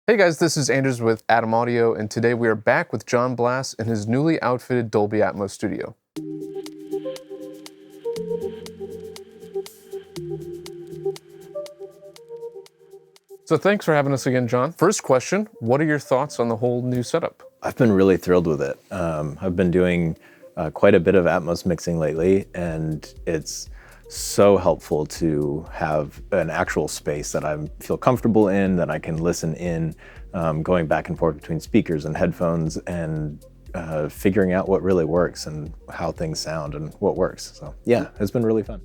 Hey guys, this is Anders with Atom Audio, and today we are back with Jon Blass in his newly outfitted Dolby ATMOS studio. So thanks for having us again, Jon. First question, what are your thoughts on the whole new setup? I've been really thrilled with it. I've been doing quite a bit of Atmos mixing lately, and it's so helpful to have an actual space that I feel comfortable in, that I can listen in, going back and forth between speakers and headphones, and figuring out what really works and how things sound and what works. So yeah, it's been really fun.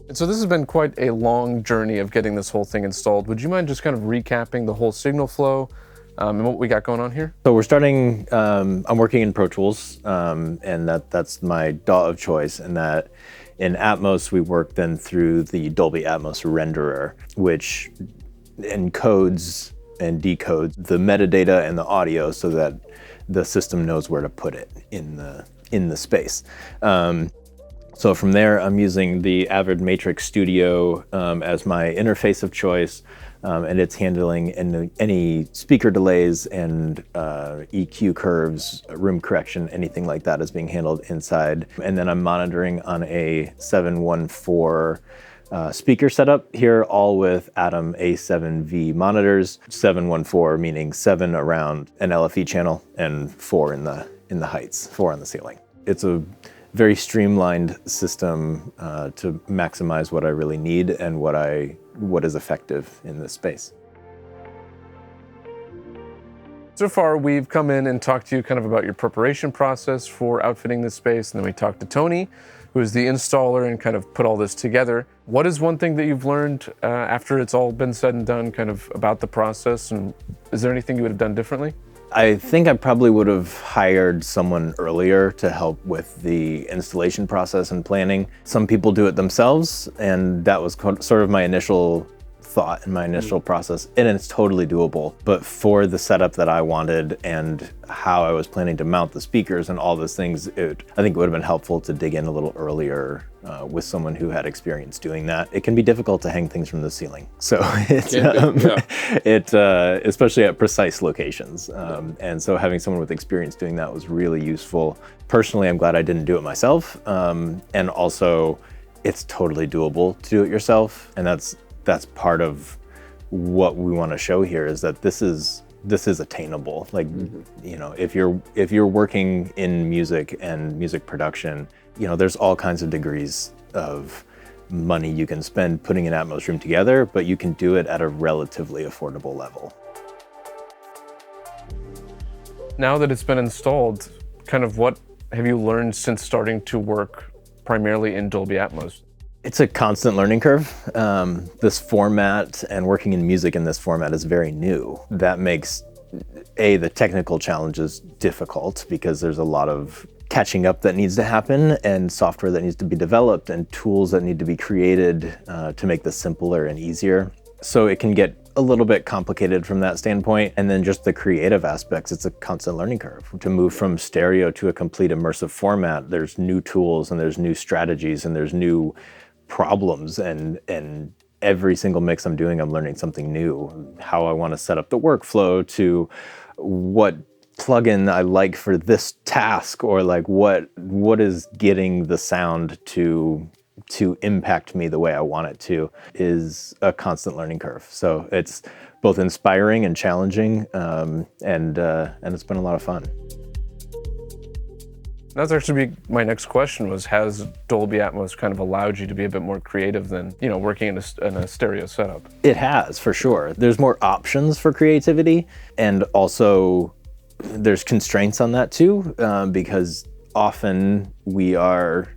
And so this has been quite a long journey of getting this whole thing installed. Would you mind just kind of recapping the whole signal flow and what we got going on here? So we're starting, I'm working in Pro Tools, and that's my DAW of choice, and that in Atmos, we work then through the Dolby ATMOS renderer, which encodes and decodes the metadata and the audio so that the system knows where to put it in the space. So from there, I'm using the Avid Matrix Studio as my interface of choice, and it's handling any speaker delays and EQ curves, room correction, anything like that is being handled inside. And then I'm monitoring on a 714 speaker setup here, all with Atom A7V monitors. 714 meaning 7 around an LFE channel and 4 in the heights, 4 on the ceiling. It's a very streamlined system to maximize what I really need and what is effective in this space. So far, we've come in and talked to you kind of about your preparation process for outfitting this space, and then we talked to Tony, who is the installer and kind of put all this together. What is one thing that you've learned after it's all been said and done kind of about the process, and is there anything you would have done differently? I think I probably would have hired someone earlier to help with the installation process and planning. Some people do it themselves, and that was sort of my initial thought and my initial process, and it's totally doable. But for the setup that I wanted and how I was planning to mount the speakers and all those things, I think it would have been helpful to dig in a little earlier with someone who had experience doing that. It can be difficult to hang things from the ceiling, so it's especially at precise locations. And so having someone with experience doing that was really useful. Personally, I'm glad I didn't do it myself, and also it's totally doable to do it yourself, and that's part of what we want to show here, is that this is attainable. Like, you know, if you're working in music and music production, you know, there's all kinds of degrees of money you can spend putting an Atmos room together, but you can do it at a relatively affordable level. Now that it's been installed, kind of what have you learned since starting to work primarily in Dolby ATMOS? It's a constant learning curve. This format and working in music in this format is very new. That makes the technical challenges difficult, because there's a lot of catching up that needs to happen, and software that needs to be developed, and tools that need to be created to make this simpler and easier. So it can get a little bit complicated from that standpoint. And then just the creative aspects, it's a constant learning curve. To move from stereo to a complete immersive format, there's new tools and there's new strategies and there's new problems, and every single mix I'm doing, I'm learning something new. How I want to set up the workflow, to what plugin I like for this task, or like what is getting the sound to impact me the way I want it to, is a constant learning curve. So it's both inspiring and challenging, and it's been a lot of fun. That's actually my next question was, has Dolby ATMOS kind of allowed you to be a bit more creative than, you know, working in a stereo setup? It has, for sure. There's more options for creativity, and also there's constraints on that too, because often we are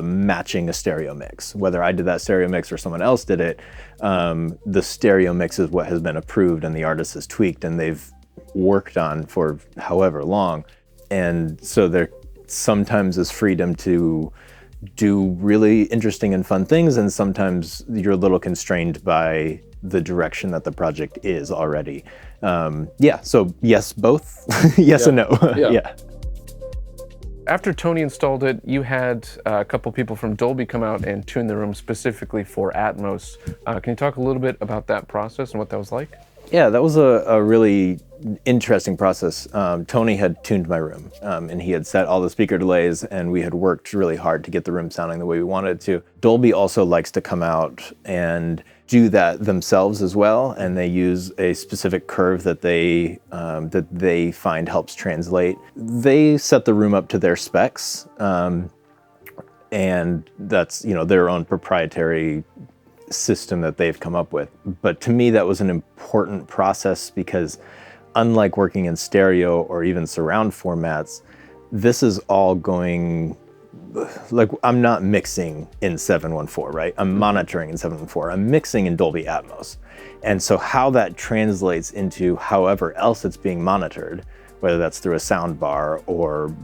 matching a stereo mix. Whether I did that stereo mix or someone else did it, the stereo mix is what has been approved and the artist has tweaked and they've worked on for however long. And so there sometimes is freedom to do really interesting and fun things, and sometimes you're a little constrained by the direction that the project is already. So yes, both. Yes and no. Yeah. After Tony installed it, you had a couple people from Dolby come out and tune the room specifically for Atmos. Can you talk a little bit about that process and what that was like? Yeah, that was a really interesting process. Tony had tuned my room, and he had set all the speaker delays, and we had worked really hard to get the room sounding the way we wanted it to. Dolby also likes to come out and do that themselves as well, and they use a specific curve that they find helps translate. They set the room up to their specs, and that's their own proprietary system that they've come up with. But to me, that was an important process because unlike working in stereo or even surround formats, this is all going, like, I'm not mixing in 714, right? I'm monitoring in 714. I'm mixing in Dolby Atmos. And so how that translates into however else it's being monitored, whether that's through a sound bar or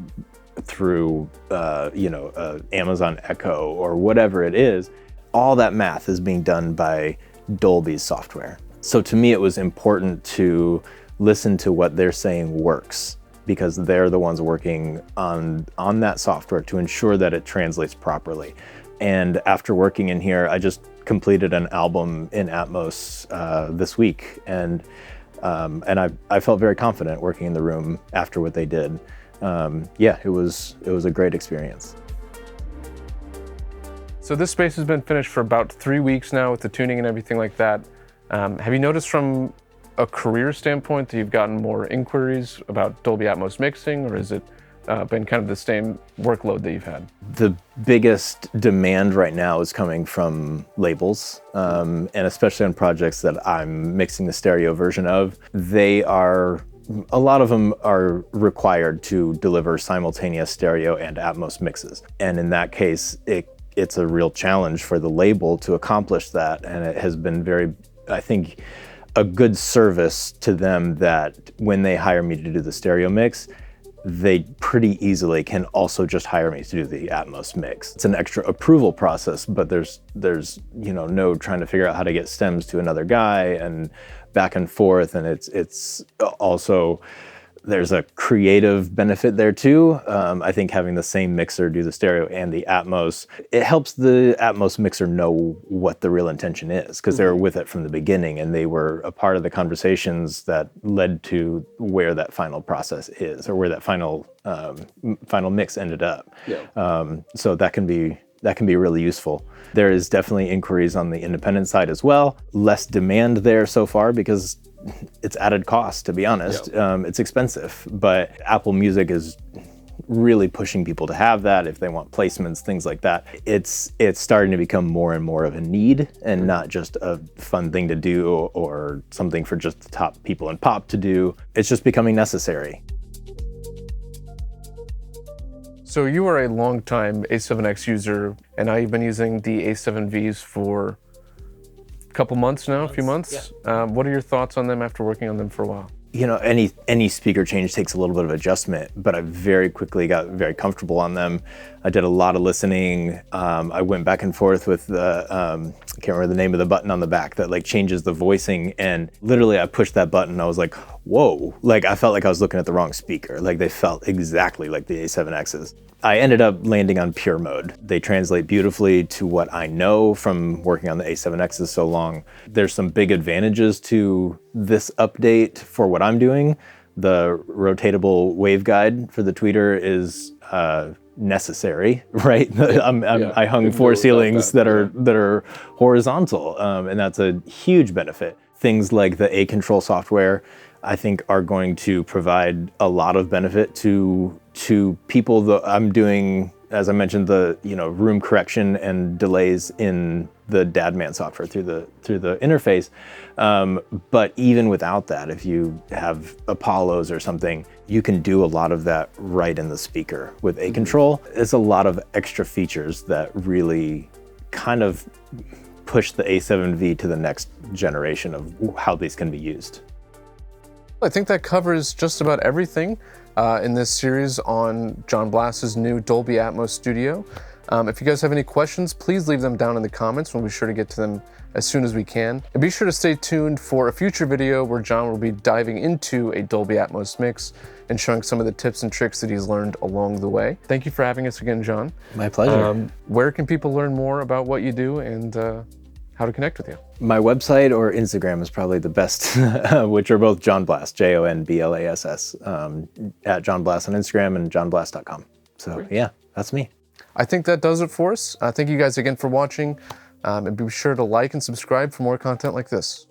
through Amazon Echo or whatever it is, all that math is being done by Dolby's software. So to me, it was important to listen to what they're saying works, because they're the ones working on that software to ensure that it translates properly. And after working in here, I just completed an album in Atmos this week, and I felt very confident working in the room after what they did. It was a great experience. So this space has been finished for about 3 weeks now with the tuning and everything like that. Have you noticed from a career standpoint that you've gotten more inquiries about Dolby Atmos mixing, or has it been kind of the same workload that you've had? The biggest demand right now is coming from labels, and especially on projects that I'm mixing the stereo version of. A lot of them are required to deliver simultaneous stereo and Atmos mixes. And in that case, it's a real challenge for the label to accomplish that. And it has been I think, a good service to them that when they hire me to do the stereo mix, they pretty easily can also just hire me to do the Atmos mix. It's an extra approval process, but there's no trying to figure out how to get stems to another guy and back and forth. And it's also, there's a creative benefit there too. I think having the same mixer do the stereo and the Atmos, it helps the Atmos mixer know what the real intention is, because they were with it from the beginning and they were a part of the conversations that led to where that final process is, or where that final mix ended up. Yeah. So that can be really useful. There is definitely inquiries on the independent side as well. Less demand there so far because it's added cost, to be honest. Yep. It's expensive, but Apple Music is really pushing people to have that if they want placements, things like that. It's starting to become more and more of a need and not just a fun thing to do or something for just the top people in pop to do. It's just becoming necessary. So you are a longtime A7X user, and now you've been using the A7Vs for couple months now, a few months. Yeah. What are your thoughts on them after working on them for a while? Any speaker change takes a little bit of adjustment, but I very quickly got very comfortable on them. I did a lot of listening. I went back and forth with the, I can't remember the name of the button on the back that like changes the voicing, and literally I pushed that button and I was like, whoa, like I felt like I was looking at the wrong speaker. Like they felt exactly like the A7Xs. I ended up landing on pure mode. They translate beautifully to what I know from working on the A7Xs so long. There's some big advantages to this update for what I'm doing. The rotatable waveguide for the tweeter is necessary, right? I hung 4 ceilings that are horizontal, and that's a huge benefit. Things like the A-Control software, I think, are going to provide a lot of benefit to people that I'm doing, as I mentioned, the room correction and delays in the DADman software through the interface. But even without that, if you have Apollos or something, you can do a lot of that right in the speaker with A-Control. It's a lot of extra features that really kind of push the A7V to the next generation of how these can be used. I think that covers just about everything in this series on Jon Blass's new Dolby Atmos studio. If you guys have any questions, please leave them down in the comments. We'll be sure to get to them as soon as we can. And be sure to stay tuned for a future video where Jon will be diving into a Dolby Atmos mix and showing some of the tips and tricks that he's learned along the way. Thank you for having us again, Jon. My pleasure. Where can people learn more about what you do and how to connect with you. My website or Instagram is probably the best, which are both Jon Blass, JONBLASS, at Jon Blass on Instagram and jonblass.com. So yeah, that's me. I think that does it for us. Thank you guys again for watching, and be sure to like and subscribe for more content like this.